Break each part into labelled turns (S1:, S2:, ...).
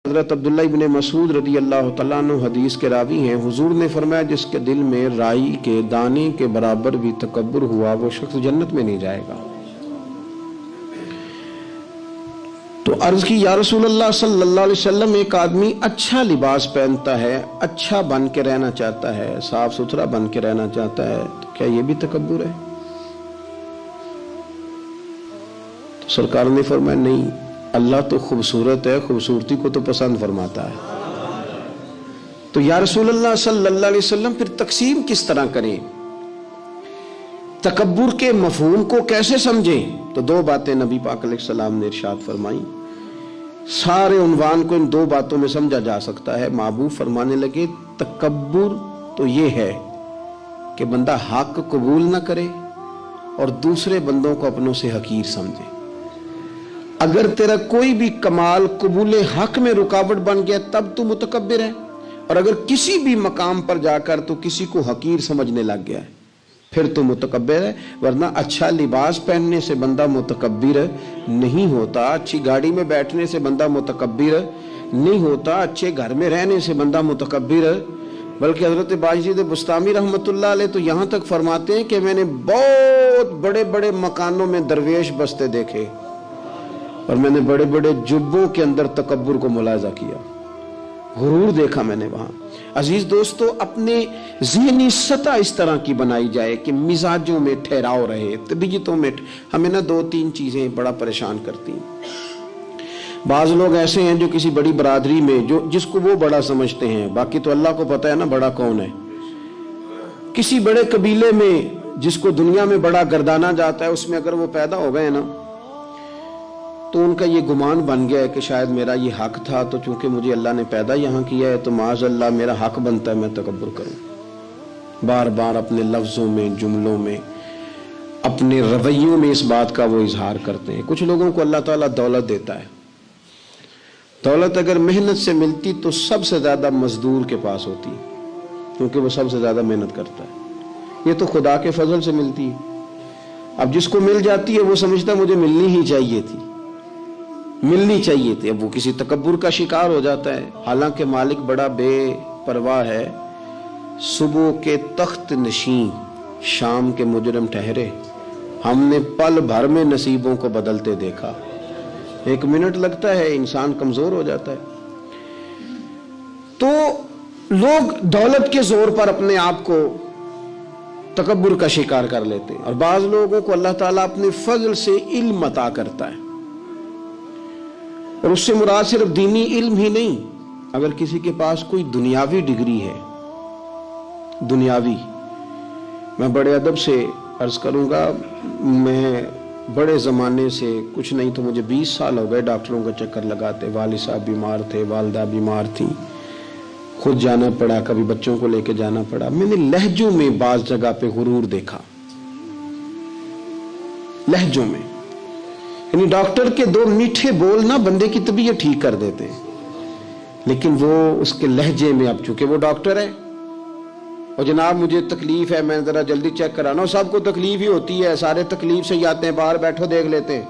S1: حضرت عبداللہ ابن مسعود رضی اللہ تعالیٰ عنہ حدیث کے راوی ہیں، حضور نے فرمایا جس کے دل میں رائی کے دانے کے برابر بھی تکبر ہوا وہ شخص جنت میں نہیں جائے گا۔ تو عرض کی یا رسول اللہ صلی اللہ علیہ وسلم، ایک آدمی اچھا لباس پہنتا ہے، اچھا بن کے رہنا چاہتا ہے، صاف ستھرا بن کے رہنا چاہتا ہے، تو کیا یہ بھی تکبر ہے؟ تو سرکار نے فرمایا نہیں، اللہ تو خوبصورت ہے، خوبصورتی کو تو پسند فرماتا ہے۔ تو یا رسول اللہ صلی اللہ علیہ وسلم پھر تقسیم کس طرح کریں؟ تکبر کے مفہوم کو کیسے سمجھیں؟ تو دو باتیں نبی پاک علیہ السلام نے ارشاد فرمائیں۔ سارے عنوان کو ان دو باتوں میں سمجھا جا سکتا ہے۔ محبوب فرمانے لگے تکبر تو یہ ہے کہ بندہ حق قبول نہ کرے اور دوسرے بندوں کو اپنوں سے حقیر سمجھے۔ اگر تیرا کوئی بھی کمال قبول حق میں رکاوٹ بن گیا تب تو متکبر ہے، اور اگر کسی بھی مقام پر جا کر تو کسی کو حقیر سمجھنے لگ گیا ہے پھر تو متکبر ہے۔ ورنہ اچھا لباس پہننے سے بندہ متکبر نہیں ہوتا، اچھی گاڑی میں بیٹھنے سے بندہ متکبر نہیں ہوتا، اچھے گھر میں رہنے سے بندہ متکبر، بلکہ حضرت باجید بستامی رحمۃ اللہ علیہ تو یہاں تک فرماتے ہیں کہ میں نے بہت بڑے بڑے مکانوں میں درویش بستے دیکھے اور میں نے بڑے بڑے جبوں کے اندر تکبر کو ملاحظہ کیا، غرور دیکھا میں نے وہاں۔ عزیز دوستو، اپنے ذہنی سطح اس طرح کی بنائی جائے کہ مزاجوں میں ٹھہراؤ رہے، طبیعتوں میں ہمیں نہ دو تین چیزیں بڑا پریشان کرتی ہیں۔ بعض لوگ ایسے ہیں جو کسی بڑی برادری میں جس کو وہ بڑا سمجھتے ہیں، باقی تو اللہ کو پتہ ہے نا بڑا کون ہے۔ کسی بڑے قبیلے میں جس کو دنیا میں بڑا گردانا جاتا ہے، اس میں اگر وہ پیدا ہو گئے نا تو ان کا یہ گمان بن گیا ہے کہ شاید میرا یہ حق تھا، تو چونکہ مجھے اللہ نے پیدا یہاں کیا ہے تو معاذ اللہ میرا حق بنتا ہے میں تکبر کروں۔ بار بار اپنے لفظوں میں، جملوں میں، اپنے رویوں میں اس بات کا وہ اظہار کرتے ہیں۔ کچھ لوگوں کو اللہ تعالیٰ دولت دیتا ہے، دولت اگر محنت سے ملتی تو سب سے زیادہ مزدور کے پاس ہوتی، کیونکہ وہ سب سے زیادہ محنت کرتا ہے۔ یہ تو خدا کے فضل سے ملتی ہے۔ اب جس کو مل جاتی ہے وہ سمجھتا ہے مجھے ملنی ہی چاہیے تھی، ملنی چاہیے تھی، اب وہ کسی تکبر کا شکار ہو جاتا ہے۔ حالانکہ مالک بڑا بے پرواہ ہے۔ صبح کے تخت نشین شام کے مجرم ٹھہرے، ہم نے پل بھر میں نصیبوں کو بدلتے دیکھا۔ ایک منٹ لگتا ہے انسان کمزور ہو جاتا ہے۔ تو لوگ دولت کے زور پر اپنے آپ کو تکبر کا شکار کر لیتے ہیں، اور بعض لوگوں کو اللہ تعالیٰ اپنے فضل سے علم عطا کرتا ہے، اور اس سے مراد صرف دینی علم ہی نہیں، اگر کسی کے پاس کوئی دنیاوی ڈگری ہے، دنیاوی، میں بڑے ادب سے عرض کروں گا، میں بڑے زمانے سے کچھ نہیں تو مجھے 20 سال ہو گئے ڈاکٹروں کا چکر لگاتے، والد صاحب بیمار تھے، والدہ بیمار تھیں، خود جانا پڑا، کبھی بچوں کو لے کے جانا پڑا۔ میں نے لہجوں میں بعض جگہ پہ غرور دیکھا، لہجوں میں، یعنی ڈاکٹر کے دو میٹھے بول نہ بندے کی طبیعت ٹھیک کر دیتے ہیں، لیکن وہ اس کے لہجے میں، اب چونکہ وہ ڈاکٹر ہے اور جناب مجھے تکلیف ہے، میں ذرا جلدی چیک کرانا، سب کو تکلیف ہی ہوتی ہے، سارے تکلیف سے ہی آتے ہیں، باہر بیٹھو دیکھ لیتے ہیں۔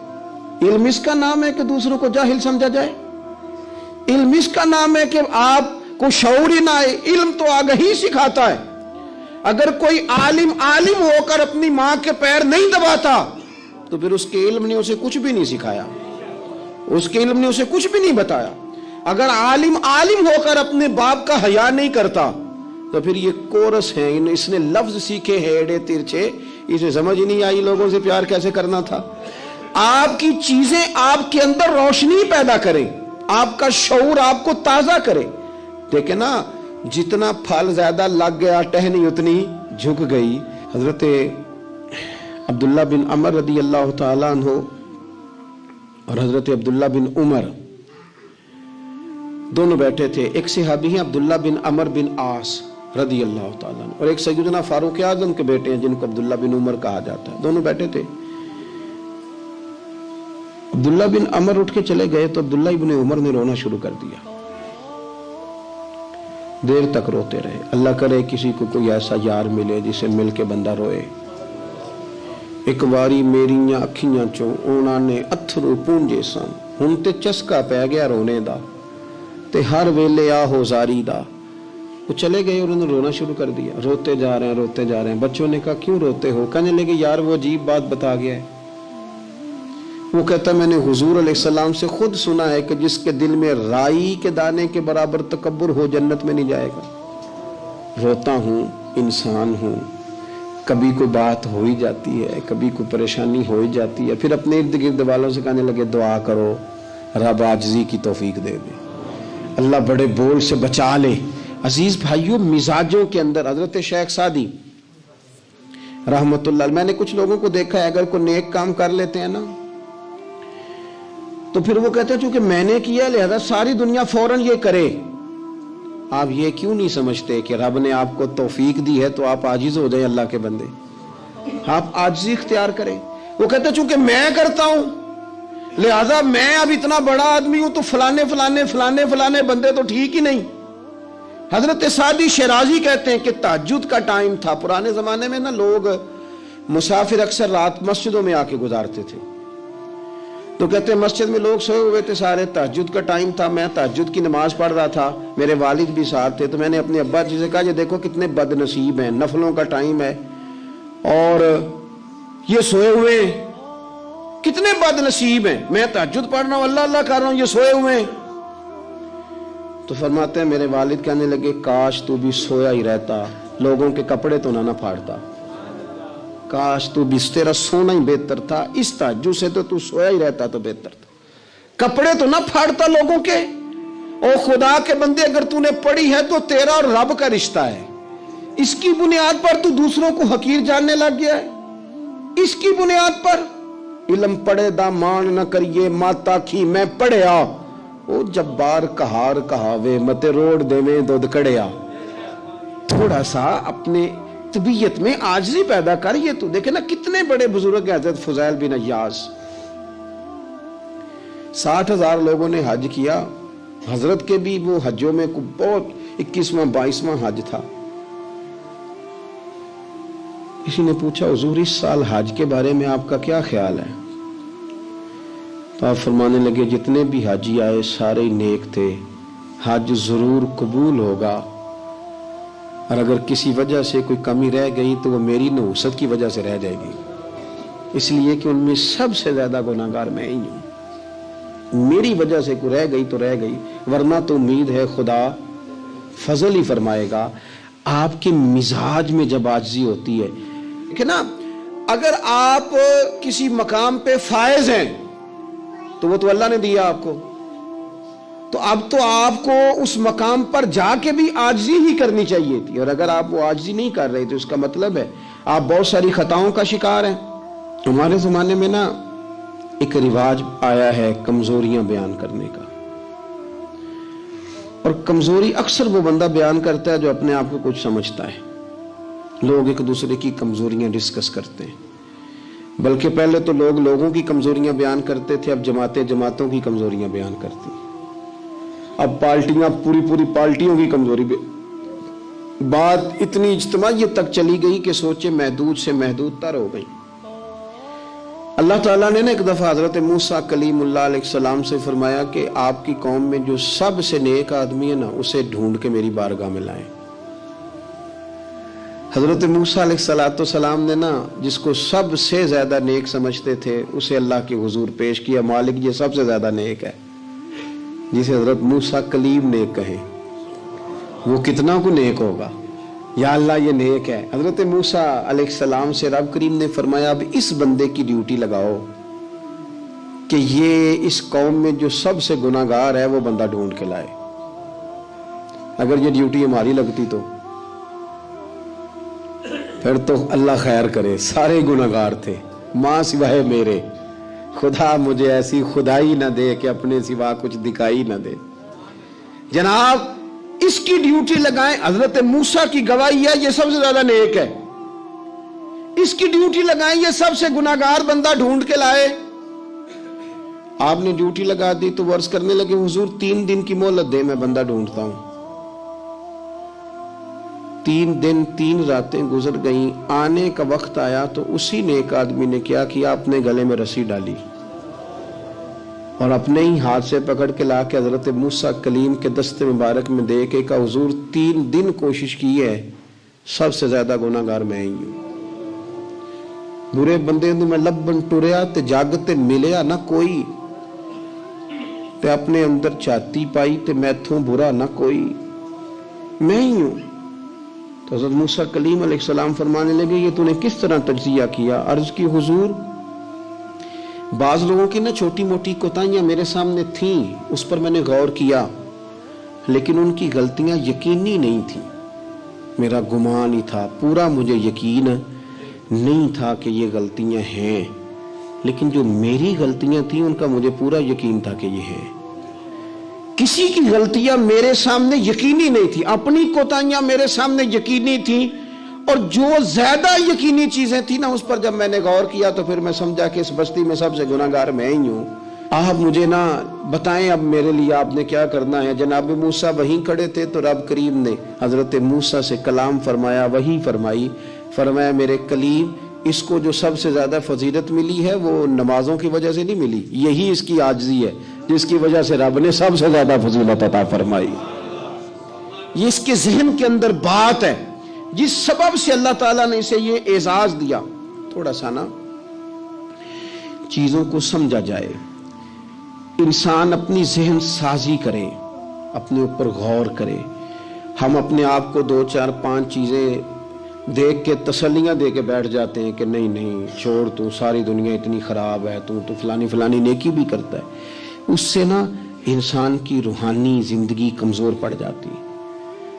S1: علم اس کا نام ہے کہ دوسروں کو جاہل سمجھا جائے؟ علم اس کا نام ہے کہ آپ کو شعور ہی نہ آئے؟ علم تو آگہی سکھاتا ہے۔ اگر کوئی عالم ہو کر اپنی ماں کے پیر نہیں دباتا تو پھر اس کے علم نے اسے کچھ بھی نہیں سکھایا، اس کے علم نے اسے کچھ بھی نہیں بتایا۔ اگر عالم ہو کر اپنے باپ کا حیا نہیں کرتا تو پھر یہ کورس ہے، اس نے لفظ سیکھے ہیں ایڑے ترچے، اسے سمجھ نہیں آئی لوگوں سے پیار کیسے کرنا تھا۔ آپ کی چیزیں آپ کے اندر روشنی پیدا کریں، آپ کا شعور آپ کو تازہ کرے۔ دیکھیں نا، جتنا پھل زیادہ لگ گیا ٹہنی اتنی جھک گئی۔ حضرت عبداللہ بن عمر رضی اللہ تعالیٰ عنہ اور حضرت عبداللہ بن عمر دونوں بیٹھے تھے۔ ایک صحابی ہیں عبداللہ بن عمر بن عاص رضی اللہ تعالیٰ عنہ، اور ایک سیدنا فاروق اعظم کے بیٹے ہیں جن کو عبداللہ بن عمر کہا جاتا ہے، دونوں بیٹھے تھے۔ عبداللہ بن عمر اٹھ کے چلے گئے تو عبداللہ بن عمر نے رونا شروع کر دیا، دیر تک روتے رہے۔ اللہ کرے کسی کو کوئی ایسا یار ملے جسے مل کے بندہ روئے۔ ایک واری میریاں اکھیاں چوں اونا نے اتھرو پونجے سن، ہن تے چسکا پہ گیا رونے دا، تے ہر ویلے آ ہو زاری دا. وہ چلے گئے اور انہوں نے رونا شروع کر دیا. روتے جا رہے ہیں. بچوں نے کہا کیوں روتے ہو؟ کہنے لگے یار وہ عجیب بات بتا گیا ہے. وہ کہتا ہے میں نے حضور علیہ السلام سے خود سنا ہے کہ جس کے دل میں رائی کے دانے کے برابر تکبر ہو جنت میں نہیں جائے گا. روتا ہوں، انسان ہوں، کبھی کوئی بات ہو ہی جاتی ہے، کبھی کوئی پریشانی ہو ہی جاتی ہے. پھر اپنے ارد گرد والوں سے کہنے لگے دعا کرو رب عاجزی کی توفیق دے دے، اللہ بڑے بول سے بچا لے. عزیز بھائیوں، مزاجوں کے اندر حضرت شیخ سعدی رحمت اللہ علیہ، میں نے کچھ لوگوں کو دیکھا ہے اگر کوئی نیک کام کر لیتے ہیں نا تو پھر وہ کہتے ہیں چونکہ میں نے کیا لہذا ساری دنیا فوراً یہ کرے. آپ یہ کیوں نہیں سمجھتے کہ رب نے آپ کو توفیق دی ہے تو آپ عاجز ہو جائیں اللہ کے بندے، آپ عاجزی اختیار کریں. وہ کہتے ہیں چونکہ میں کرتا ہوں لہذا میں اب اتنا بڑا آدمی ہوں تو فلانے فلانے فلانے فلانے بندے تو ٹھیک ہی نہیں. حضرت سعدی شیرازی کہتے ہیں کہ تہجد کا ٹائم تھا. پرانے زمانے میں نا لوگ مسافر اکثر رات مسجدوں میں آ کے گزارتے تھے، تو کہتے ہیں مسجد میں لوگ سوئے ہوئے تھے سارے، تہجد کا ٹائم تھا، میں تہجد کی نماز پڑھ رہا تھا، میرے والد بھی ساتھ تھے. تو میں نے اپنے ابا جی سے کہا یہ دیکھو کتنے بد نصیب ہیں، نفلوں کا ٹائم ہے اور یہ سوئے ہوئے ہیں، کتنے بد نصیب ہیں، میں تہجد پڑھ رہا ہوں، اللہ اللہ کر رہا ہوں، یہ سوئے ہوئے ہیں. تو فرماتے ہیں میرے والد کہنے لگے کاش تو بھی سویا ہی رہتا، لوگوں کے کپڑے تو نہ پھاڑتا، کاش تو بھی، تیرا سونا ہی بہتر تھا، اس تہجد سے تو سویا ہی رہتا تو بہتر تھا، کپڑے تو نہ پھاڑتا لوگوں کے. او خدا کے بندے اگر تو نے پڑھی ہے تو تیرا اور رب کا رشتہ ہے، اس کی بنیاد پر تو دوسروں کو حقیر جاننے لگ گیا ہے. اس کی بنیاد پر علم پڑھے دا مان نہ کریے ماتا کھی میں پڑھیا، او جبار کہار کہاوے متے روڑ دے میں دودھ کڑیا. تھوڑا سا اپنے طبیعت میں عاجزی پیدا کر. یہ تو دیکھیں نا کتنے بڑے بزرگ ہیں، حضرت فضیل بن عیاض، 60,000 لوگوں نے حج کیا، حضرت کے بھی وہ حجوں میں بہت 21واں 22واں حج تھا. کسی نے پوچھا حضور اس سال حج کے بارے میں آپ کا کیا خیال ہے؟ تو آپ فرمانے لگے جتنے بھی حاجی آئے سارے نیک تھے، حج ضرور قبول ہوگا، اور اگر کسی وجہ سے کوئی کمی رہ گئی تو وہ میری نحوست کی وجہ سے رہ جائے گی، اس لیے کہ ان میں سب سے زیادہ گناہگار میں ہی ہوں، میری وجہ سے کوئی رہ گئی تو رہ گئی، ورنہ تو امید ہے خدا فضل ہی فرمائے گا. آپ کے مزاج میں جب عاجزی ہوتی ہے کہ نا، اگر آپ کسی مقام پہ فائز ہیں تو وہ تو اللہ نے دیا آپ کو، تو اب تو آپ کو اس مقام پر جا کے بھی عاجزی ہی کرنی چاہیے تھی، اور اگر آپ وہ عاجزی نہیں کر رہے تو اس کا مطلب ہے آپ بہت ساری خطاؤں کا شکار ہیں. ہمارے زمانے میں نا ایک رواج آیا ہے کمزوریاں بیان کرنے کا، اور کمزوری اکثر وہ بندہ بیان کرتا ہے جو اپنے آپ کو کچھ سمجھتا ہے. لوگ ایک دوسرے کی کمزوریاں ڈسکس کرتے ہیں، بلکہ پہلے تو لوگ لوگوں کی کمزوریاں بیان کرتے تھے، اب جماعتیں جماعتوں کی کمزوریاں بیان کرتی ہیں، اب پارٹیاں پوری پارٹیوں کی کمزوری. بات اتنی اجتماعیت تک چلی گئی کہ سوچے محدود سے محدود تر ہو گئی. اللہ تعالیٰ نے ایک دفعہ حضرت موسیٰ کلیم اللہ علیہ السلام سے فرمایا کہ آپ کی قوم میں جو سب سے نیک آدمی ہے نا اسے ڈھونڈ کے میری بارگاہ میں لائیں. حضرت موسیٰ علیہ السلام نے نا جس کو سب سے زیادہ نیک سمجھتے تھے اسے اللہ کے حضور پیش کیا، مالک یہ سب سے زیادہ نیک ہے، جسے حضرت موسیٰ کلیم نیک کہیں، وہ کتنا کو نیک ہوگا، یا اللہ یہ نیک ہے. حضرت موسیٰ علیہ السلام سے رب کریم نے فرمایا اب اس بندے کی ڈیوٹی لگاؤ کہ یہ اس قوم میں جو سب سے گناہگار ہے وہ بندہ ڈھونڈ کے لائے. اگر یہ ڈیوٹی ہماری لگتی تو پھر تو اللہ خیر کرے، سارے گناہگار تھے ماں سوائے میرے، خدا مجھے ایسی خدائی نہ دے کہ اپنے سوا کچھ دکھائی نہ دے. جناب اس کی ڈیوٹی لگائیں، حضرت موسیٰ کی گواہی ہے یہ سب سے زیادہ نیک ہے، اس کی ڈیوٹی لگائیں یہ سب سے گناہگار بندہ ڈھونڈ کے لائے. آپ نے ڈیوٹی لگا دی تو وہ عرض کرنے لگے حضور 3 دن کی مہلت دے، میں بندہ ڈھونڈتا ہوں. 3 دن 3 راتیں گزر گئیں، آنے کا وقت آیا تو اسی نیک آدمی نے کیا اپنے گلے میں رسی ڈالی، اور اپنے ہی ہاتھ سے پکڑ کے لا کے حضرت موسیٰ کلیم کے دست مبارک میں دے کے کہا حضور 3 دن کوشش کی ہے، سب سے زیادہ گناہگار میں ہی ہوں۔ برے بندے نو میں لبن ٹریا تے جگ تے ملیا نہ کوئی، تے اپنے اندر چھاتی پائی تے میتھوں برا نہ کوئی، میں ہی ہوں۔ تو حضرت موسیٰ کلیم علیہ السلام فرمانے لگے یہ تو نے کس طرح تجزیہ کیا؟ عرض کی حضور بعض لوگوں کی نا چھوٹی موٹی کوتاہیاں میرے سامنے تھیں، اس پر میں نے غور کیا، لیکن ان کی غلطیاں یقینی نہیں تھیں، میرا گمان ہی تھا، پورا مجھے یقین نہیں تھا کہ یہ غلطیاں ہیں، لیکن جو میری غلطیاں تھیں ان کا مجھے پورا یقین تھا کہ یہ ہیں۔ کسی کی غلطیاں میرے سامنے یقینی نہیں تھی، اپنی کوتاہیاں میرے سامنے یقینی تھیں، اور جو زیادہ یقینی چیزیں تھیں نا اس پر جب میں نے غور کیا تو پھر میں سمجھا کہ اس بستی میں سب سے گناہگار میں ہی ہوں۔ آپ مجھے نا بتائیں اب میرے لیے آپ نے کیا کرنا ہے؟ جناب موسیٰ وہیں کھڑے تھے تو رب کریم نے حضرت موسیٰ سے کلام فرمایا، وحی فرمائی، فرمایا میرے کلیم اس کو جو سب سے زیادہ فضیلت ملی ہے وہ نمازوں کی وجہ سے نہیں ملی، یہی اس کی عاجزی ہے جس کی وجہ سے رب نے سب سے زیادہ فضیلت عطا فرمائی۔ یہ اس کے ذہن کے اندر بات ہے جس سبب سے اللہ تعالیٰ نے اسے یہ اعزاز دیا۔ تھوڑا سا نا چیزوں کو سمجھا جائے، انسان اپنی ذہن سازی کرے، اپنے اوپر غور کرے۔ ہم اپنے آپ کو 2 4 5 چیزیں دیکھ کے تسلیاں دے کے بیٹھ جاتے ہیں کہ نہیں نہیں چھوڑ، تو ساری دنیا اتنی خراب ہے، تو فلانی نیکی بھی کرتا ہے۔ اس سے نا انسان کی روحانی زندگی کمزور پڑ جاتی ہے،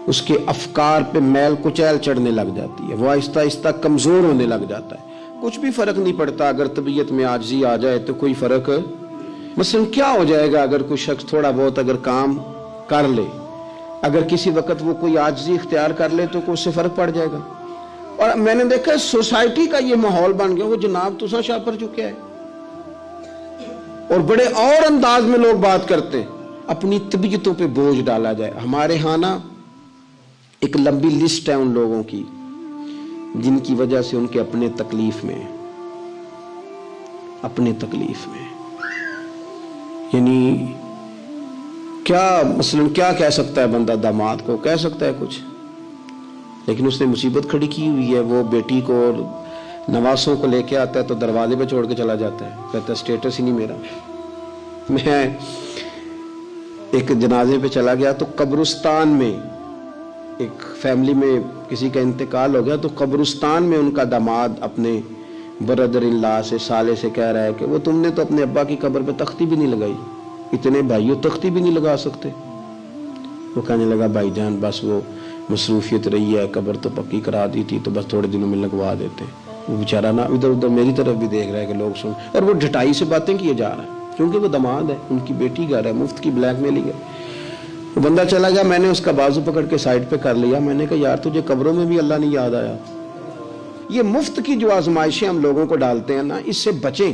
S1: اس کے افکار پہ میل کچیل چڑھنے لگ جاتی ہے، وہ آہستہ آہستہ کمزور ہونے لگ جاتا ہے۔ کچھ بھی فرق نہیں پڑتا اگر طبیعت میں عاجزی آ جائے تو کوئی فرق، مثلا کیا ہو جائے گا اگر کوئی شخص تھوڑا بہت اگر کام کر لے، اگر کسی وقت وہ کوئی عاجزی اختیار کر لے تو اس سے فرق پڑ جائے گا۔ اور میں نے دیکھا سوسائٹی کا یہ ماحول بن گیا، وہ جناب تسا شاہ پر چکے ہے، اور بڑے اور انداز میں لوگ بات کرتے ہیں، اپنی طبیعتوں پہ بوجھ ڈالا جائے۔ ہمارے ہاں نا ایک لمبی لسٹ ہے ان لوگوں کی جن کی وجہ سے ان کے اپنے تکلیف میں یعنی کیا مثلا کیا کہہ سکتا ہے بندہ؟ داماد کو کہہ سکتا ہے کچھ، لیکن اس نے مصیبت کھڑی کی ہوئی ہے، وہ بیٹی کو اور نواسوں کو لے کے آتا ہے تو دروازے پہ چھوڑ کے چلا جاتا ہے، کہتا ہے سٹیٹس ہی نہیں میرا۔ میں ایک جنازے پہ چلا گیا تو قبرستان میں ایک فیملی میں کسی کا انتقال ہو گیا، تو قبرستان میں ان کا داماد اپنے بردر اللہ سے سالے سے کہہ رہا ہے کہ وہ تم نے تو اپنے ابا کی قبر پہ تختی بھی نہیں لگائی، اتنے بھائیوں تختی بھی نہیں لگا سکتے۔ وہ کہنے لگا بھائی جان بس وہ مصروفیت رہی ہے، قبر تو پکی کرا دی تھی تو بس تھوڑے دنوں میں لگوا دیتے۔ وہ بیچارہ نا ادھر ادھر میری طرف بھی دیکھ رہا ہے کہ لوگ سن، اور وہ ڈھٹائی سے باتیں کیے جا رہا ہے کیونکہ وہ داماد ہے، ان کی بیٹی گھر ہے، مفت کی بلیک میلنگ ہے۔ وہ بندہ چلا گیا، میں نے اس کا بازو پکڑ کے سائڈ پہ کر لیا، میں نے کہا یار تجھے قبروں میں بھی اللہ نہیں یاد آیا؟ یہ مفت کی جو آزمائشیں ہم لوگوں کو ڈالتے ہیں نا، اس سے بچیں۔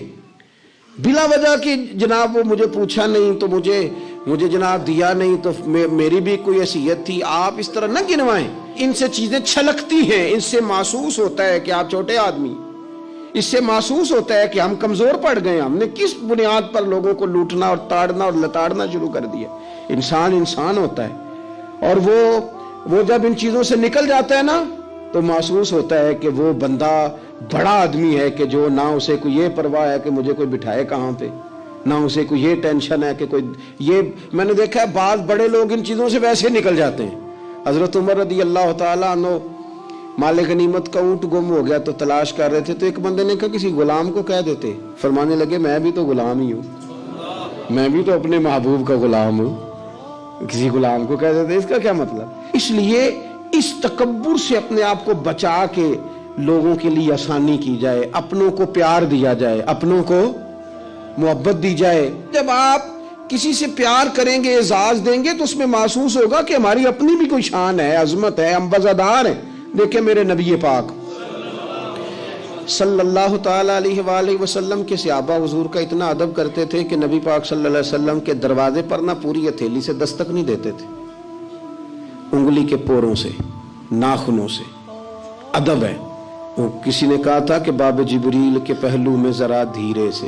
S1: بلا وجہ کہ جناب وہ مجھے پوچھا نہیں تو مجھے جناب دیا نہیں تو میری بھی کوئی حیثیت تھی، آپ اس طرح نہ گنوائیں۔ ان سے چیزیں چھلکتی ہیں، ان سے محسوس ہوتا ہے کہ آپ چھوٹے آدمی، اس سے محسوس ہوتا ہے کہ ہم کمزور پڑ گئے، ہم نے کس بنیاد پر لوگوں کو لوٹنا اور تاڑنا اور لتاڑنا شروع کر دیا۔ انسان ہوتا ہے، اور وہ جب ان چیزوں سے نکل جاتا ہے نا تو محسوس ہوتا ہے کہ وہ بندہ بڑا آدمی ہے کہ جو نہ اسے کوئی یہ پرواہ ہے کہ مجھے کوئی بٹھائے کہاں پہ، نہ اسے کوئی یہ ٹینشن ہے کہ کوئی یہ۔ میں نے دیکھا ہے بعض بڑے لوگ ان چیزوں سے ویسے نکل جاتے ہیں۔ حضرت عمر رضی اللہ تعالیٰ عنہ مال غنیمت کا اونٹ گم ہو گیا تو تلاش کر رہے تھے، تو ایک بندے نے کہا کسی غلام کو کہہ دیتے، فرمانے لگے میں بھی تو غلام ہی ہوں، میں بھی تو اپنے محبوب کا غلام ہوں، کسی غلام کو کہہ دیتے، اس کا کیا مطلب؟ اس لیے اس تکبر سے اپنے آپ کو بچا کے لوگوں کے لیے آسانی کی جائے، اپنوں کو پیار دیا جائے، اپنوں کو محبت دی جائے۔ جب آپ کسی سے پیار کریں گے، اعزاز دیں گے تو اس میں محسوس ہوگا کہ ہماری اپنی بھی کوئی شان ہے، عظمت ہے، ہم وزادار ہیں۔ دیکھیں میرے نبی پاک صلی اللہ تعالی علیہ وآلہ وسلم کے صحابہ حضور کا اتنا ادب کرتے تھے کہ نبی پاک صلی اللہ علیہ وسلم کے دروازے پر نہ پوری ہتھیلی سے دستک نہیں دیتے تھے، انگلی کے پوروں سے، ناخنوں سے۔ ادب ہے۔ وہ کسی نے کہا تھا کہ باب جبریل کے پہلو میں ذرا دھیرے سے